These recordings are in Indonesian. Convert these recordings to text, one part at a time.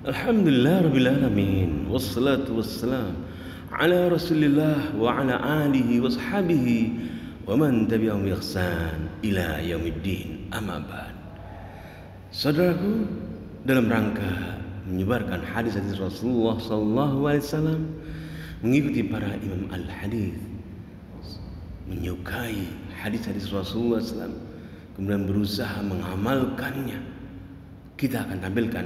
Alhamdulillah Rabbil Alamin. Wassalatu wassalam ala Rasulillah wa ala alihi wa sahbihi wa man tabi'ahum bi ihsan ila yaumiddin. Amma ba'd. Saudaraku, dalam rangka menyebarkan hadis-hadis Rasulullah sallallahu alaihi wasallam, mengikuti para imam al-hadis, menyukai hadis-hadis Rasulullah SAW, kemudian berusaha mengamalkannya, kita akan tampilkan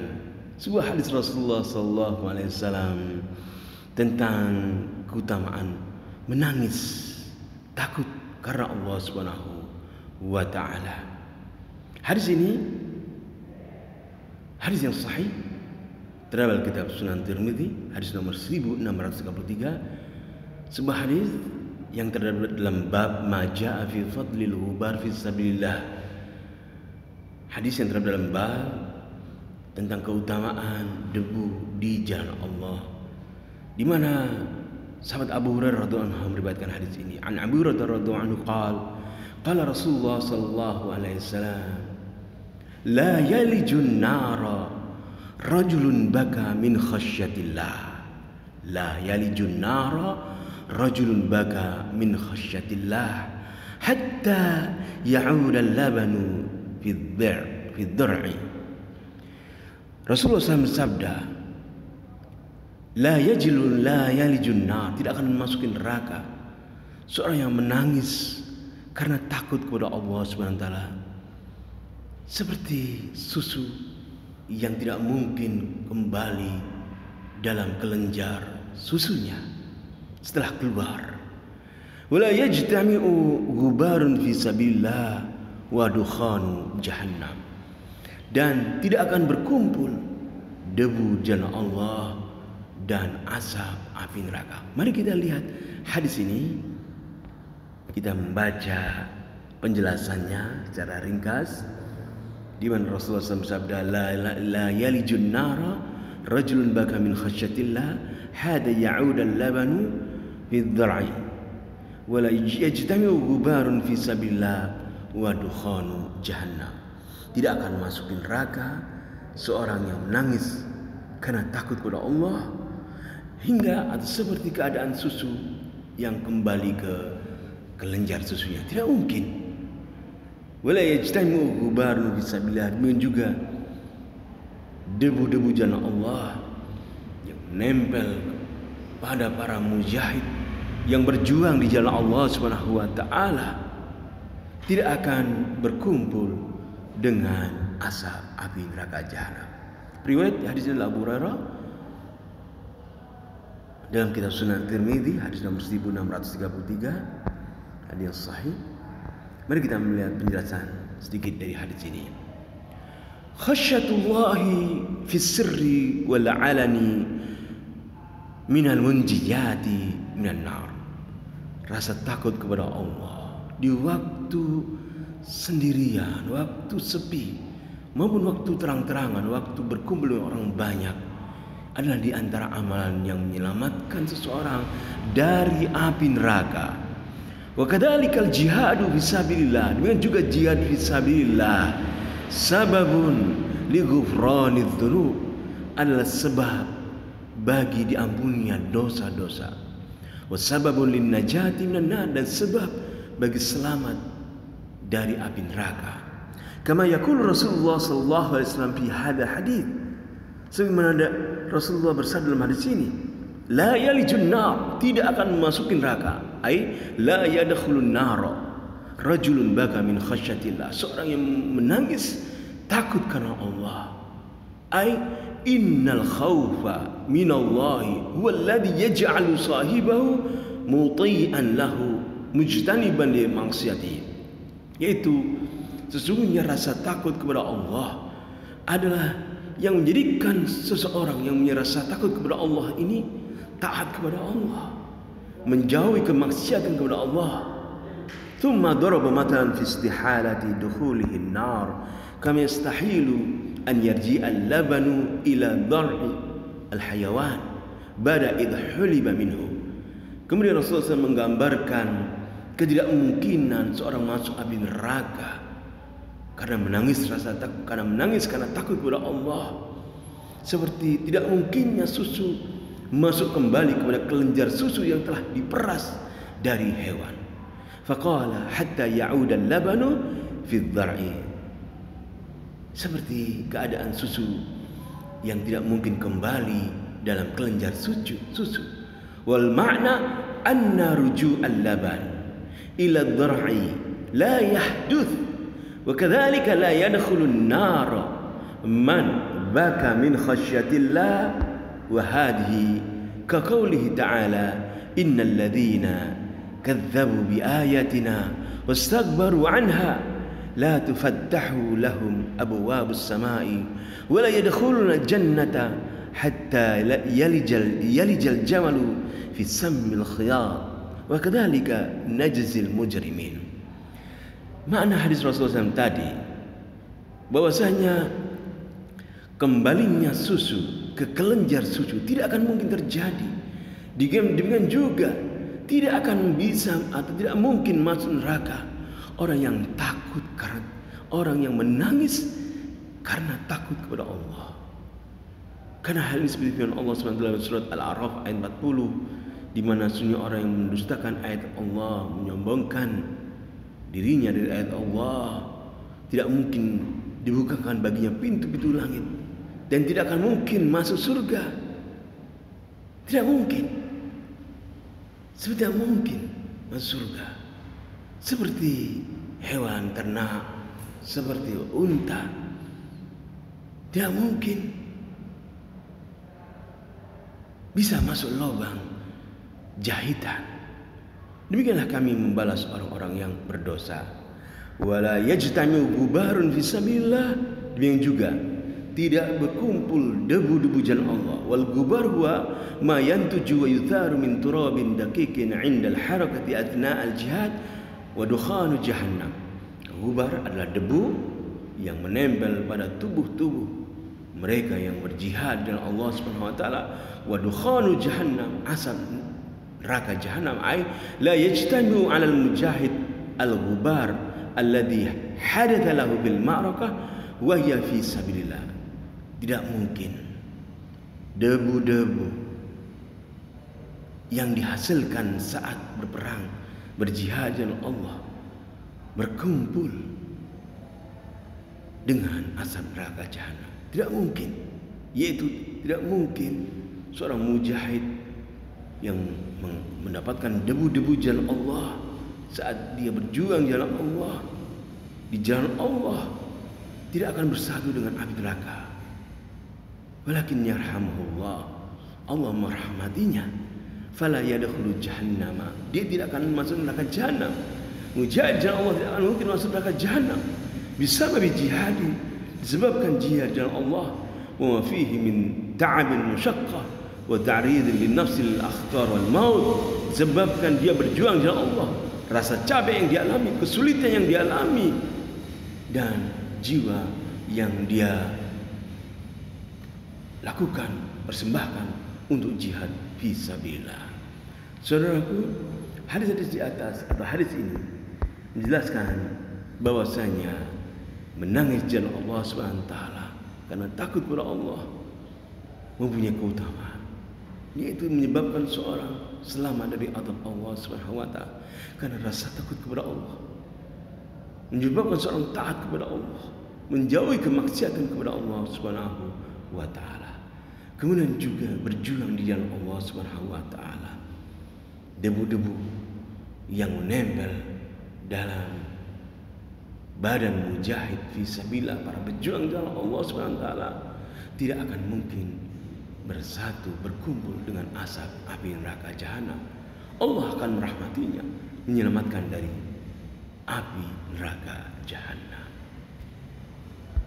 sebuah hadis Rasulullah SAW tentang keutamaan menangis takut karena Allah Subhanahu wa Ta'ala. Hadis ini hadis yang sahih terdapat kitab Sunan Tirmidzi, hadis nomor 1633, sebuah hadis yang terdapat dalam bab maja'a fi fadlil ghubar fi sabilillah. Hadis yang terdapat dalam bab tentang keutamaan debu di jalan Allah, di mana sahabat Abu Hurairah radhiyallahu anhu meriwayatkan hadis ini. An Abu Hurairah radhiyallahu anhu qala Rasulullah sallallahu alaihi wasallam, la yalijun nara rajulun baka min khasyatillah. La yalijun nara rajulun baka min khasyatillah hatta ya'ud al-labanu fi ad-dar'i. Rasulullah SAW bersabda, la yalijun nar, tidak akan memasuki neraka seorang yang menangis karena takut kepada Allah Subhanahu wa Ta'ala, seperti susu yang tidak mungkin kembali dalam kelenjar susunya setelah keluar. Wala yajtami'u ghubarun fi sabilillah wa dukhanu jahannam, dan tidak akan berkumpul debu jalan Allah dan asap api neraka. Mari kita lihat hadis ini, kita membaca penjelasannya secara ringkas, di mana Rasulullah SAW bersabda, la yalijun nara rajulun baka min khasyatillah hada ya'ud al-labanu fi dhar'i wa la yajtami'u ghubarun fi sabilillah wa dukhanu jahannam. Tidak akan masukin neraka seorang yang menangis karena takut kepada Allah, hingga atau seperti keadaan susu yang kembali ke kelenjar susunya. Tidak mungkin. Wala yajtami'u ghubarun fi sabilillah, juga debu-debu jalan Allah yang menempel pada para mujahid yang berjuang di jalan Allah Subhanahu wa Ta'ala tidak akan berkumpul dengan asap api neraka jahanam. Riwayat hadis dari Abu Hurairah dalam kitab Sunan Tirmidzi, hadis nomor 1633, hadis sahih. Mari kita melihat penjelasan sedikit dari hadis ini. Khasyatullahi fis sirri wal alani minal munjiyati minan nar. Rasa takut kepada Allah di waktu sendirian, waktu sepi, maupun waktu terang-terangan, waktu berkumpul dengan orang banyak, adalah di antara amalan yang menyelamatkan seseorang dari api neraka. Wa kadzalikal jihadu fisabilillah, demikian juga jihad fisabilillah, sababun li ghufranidz dzunub, adalah sebab bagi diampuninya dosa-dosa. Wa sababun lin najati minan nar, dan sebab bagi selamat dari api neraka. Kama yaqul Rasulullah sallallahu alaihi wasallam fi hadha hadis, sebagaimana Rasulullah bersabda dalam hadis ini, la yalijun nar, tidak akan memasuki neraka, ai la yadkhulun nar rajulun baka min khasyatillah, seorang yang menangis takut karena Allah, ai innal khaufa minallahi huwa alladhi yaj'alu sahibahu muti'an lahu mujtaniban li maksiatihi. Yaitu sesungguhnya rasa takut kepada Allah adalah yang menjadikan seseorang yang punya rasa takut kepada Allah ini taat kepada Allah, menjauhi kemaksiatan kepada Allah. Thumma daraba matalan fi istihalati dukhulihi an-nar kama yastahilu an yarji'a al-labanu ila dhar'i al-hayawan ba'da idh huliba minhu. Kemudian Rasulullah SAW menggambarkan ketidakmungkinan seorang masuk api neraka karena menangis karena takut kepada Allah, seperti tidak mungkinnya susu masuk kembali kepada kelenjar susu yang telah diperas dari hewan. Faqala hatta ya'uda al-labanu fi ad-dar'i. Seperti keadaan susu yang tidak mungkin kembali dalam kelenjar susu. Wal ma'na anna ruju' al-laban ila ad-dar'i la yahduth wa kadzalika la yadkhulu an-nar man baka min khasyatillah wa hadhihi ka qoulihi ta'ala innal ladzina kadzdzabu bi ayatina wastakbaru 'anha la tufattahu lahum abwabus samai wa la yadkhuluna jannata hatta yalijal jamalu fi sammil khiyat wa kadzalika najzil mujrimin. Makna hadis Rasulullah SAW tadi bahwasanya kembalinya susu ke kelenjar susu tidak akan mungkin terjadi. Demikian juga tidak akan bisa atau tidak mungkin masuk neraka orang yang takut, karena orang yang menangis karena takut kepada Allah. Karena hal ini seperti firman Allah SWT dalam surat Al-A'raf ayat 40, di mana sesungguhnya orang yang mendustakan ayat Allah, menyombongkan dirinya dari ayat Allah, tidak mungkin dibukakan baginya pintu-pintu langit dan tidak akan mungkin masuk surga. Tidak mungkin. Tidak mungkin masuk surga. Seperti hewan ternak, seperti unta, tidak mungkin bisa masuk lubang jahitan. Demikianlah kami membalas orang-orang yang berdosa. Wala yajtami'u gubarun fi sabilillah. Demikian juga tidak berkumpul debu-debu jalan Allah. Wal gubar huwa ma yantuju wa yutharu min turabin daqiqin 'inda al-harakati athna al-jihad wa dukhanu jahannam. Gubar adalah debu yang menempel pada tubuh-tubuh mereka yang berjihad dengan Allah Subhanahu wa taala. Wa dukhanu jahannam, asap neraka jahannam, ay la yajtami'u 'ala al-mujahid al-ghubar alladhi hadatha lahu bil ma'rakah wa hiya fi sabilillah. Tidak mungkin debu-debu yang dihasilkan saat berperang, berjihad dengan Allah, berkumpul dengan asap neraka jahanam. Tidak mungkin. Yaitu tidak mungkin seorang mujahid yang mendapatkan debu-debu jalan Allah saat dia berjuang jalan Allah, di jalan Allah, tidak akan bersatu dengan api neraka. Walakin yarhamuhullah, Allah merahmatinya. Fala yadkhulu jahannama, dia tidak akan masuk neraka jahanam. Mujahid jalan Allah tidak akan mungkin masuk neraka jahanam. Bisa jihadi, disebabkan jihad jalan Allah, wa fihi min ta'abin musyaqqah wa ta'ridin lin nafsi lil akhtar wal maut. Sebabkan dia berjuang jalan Allah, rasa capek yang dialami, kesulitan yang dialami, dan jiwa yang dia lakukan, persembahkan untuk jihad fisabilillah. Saudaraku, hadis-hadis di atas atau hadis ini menjelaskan bahwasanya menangis jalan Allah SWT karena takut kepada Allah mempunyai keutamaan, yaitu menyebabkan seorang selamat dari azab Allah SWT karena rasa takut kepada Allah, menyebabkan seorang taat kepada Allah, menjauhi kemaksiatan kepada Allah SWT. Kemudian juga berjuang di jalan Allah SWT. Debu-debu yang menempel dalam badan mujahid fisabilillah, para pejuang jalan Allah SWT, tidak akan mungkin bersatu, berkumpul dengan asap api neraka jahanam. Allah akan merahmatinya, menyelamatkan dari api neraka jahanam.